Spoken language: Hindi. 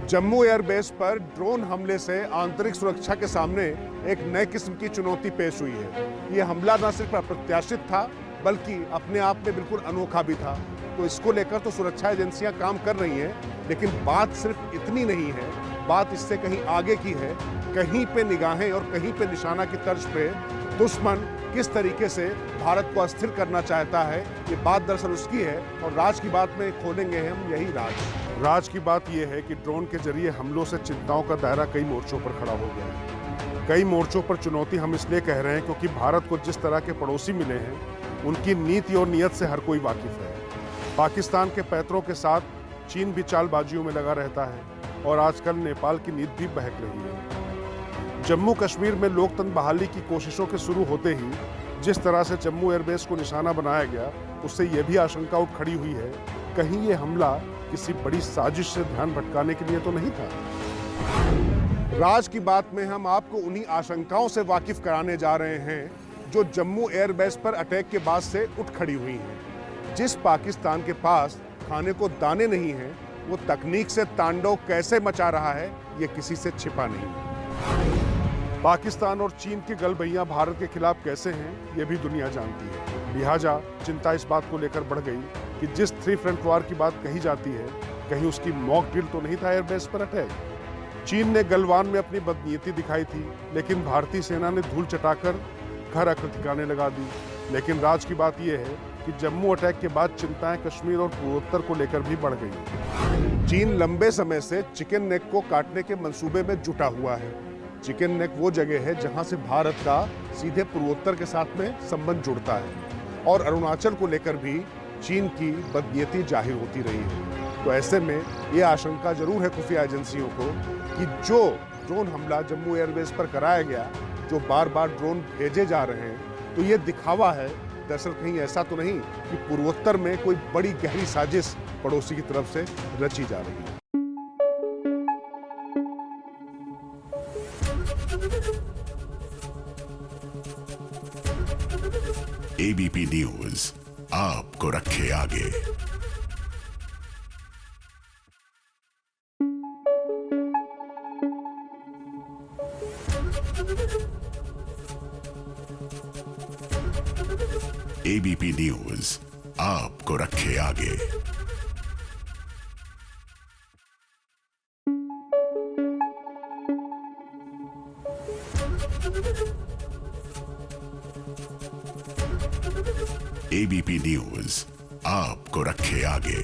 जम्मू एयरबेस पर ड्रोन हमले से आंतरिक सुरक्षा के सामने एक नए किस्म की चुनौती पेश हुई है। ये हमला न सिर्फ अप्रत्याशित था बल्कि अपने आप में बिल्कुल अनोखा भी था। तो इसको लेकर तो सुरक्षा एजेंसियां काम कर रही हैं, लेकिन बात सिर्फ इतनी नहीं है, बात इससे कहीं आगे की है। कहीं पे निगाहें और कहीं पे निशाना की तर्ज पे दुश्मन किस तरीके से भारत को अस्थिर करना चाहता है, ये बात दरअसल उसकी है। और राज की बात में खोलेंगे हम यही राज की बात यह है कि ड्रोन के जरिए हमलों से चिंताओं का दायरा कई मोर्चों पर खड़ा हो गया है। कई मोर्चों पर चुनौती हम इसलिए कह रहे हैं क्योंकि भारत को जिस तरह के पड़ोसी मिले हैं उनकी नीति और नीयत से हर कोई वाकिफ है। पाकिस्तान के पैतरों के साथ चीन भी चालबाजियों में लगा रहता है और आजकल नेपाल की नीति भी बहक रही है। जम्मू कश्मीर में लोकतंत्र बहाली की कोशिशों के शुरू होते ही जिस तरह से जम्मू एयरबेस को निशाना बनाया गया, उससे यह भी आशंका उठ खड़ी हुई है, कहीं ये हमला किसी बड़ी साजिश से ध्यान भटकाने के लिए तो नहीं था। राज की बात में हम आपको उन्हीं आशंकाओं से वाकिफ कराने जा रहे हैं जो जम्मू एयरबेस पर अटैक के बाद से उठ खड़ी हुई हैं। जिस पाकिस्तान के पास खाने को दाने नहीं हैं, वो तकनीक से तांडव कैसे मचा रहा है, ये किसी से छिपा नहीं। पाकिस्तान और चीन की गलबैयां भारत के खिलाफ कैसे हैं, ये भी दुनिया जानती है। लिहाजा चिंता इस बात को लेकर बढ़ गई कि जिस 3 फ्रंट वॉर की बात कही जाती है, कहीं उसकी मॉक ड्रिल तो नहीं था एयरबेस पर अटैक। चीन ने गलवान में अपनी बदनीयती दिखाई थी, लेकिन भारतीय सेना ने धूल चटाकर घर अकड़ ठिकाने लगा दी। लेकिन राज की बात यह है कि जम्मू अटैक के बाद चिंताएं कश्मीर और पूर्वोत्तर को लेकर भी बढ़ गई। चीन लंबे समय से चिकन नेक को काटने के मंसूबे में जुटा हुआ है। चिकन नेक वो जगह है जहां से भारत का सीधे पूर्वोत्तर के साथ में संबंध जुड़ता है और अरुणाचल को लेकर भी चीन की बदनीयती जाहिर होती रही है। तो ऐसे में ये आशंका जरूर है खुफिया एजेंसियों को कि जो ड्रोन हमला जम्मू एयरबेस पर कराया गया, जो बार बार ड्रोन भेजे जा रहे हैं, तो ये दिखावा है। दरअसल कहीं ऐसा तो नहीं कि पूर्वोत्तर में कोई बड़ी गहरी साजिश पड़ोसी की तरफ से रची जा रही है। एबीपी न्यूज आपको रखे आगे। एबीपी न्यूज आपको रखे आगे। एबीपी न्यूज आपको रखे आगे।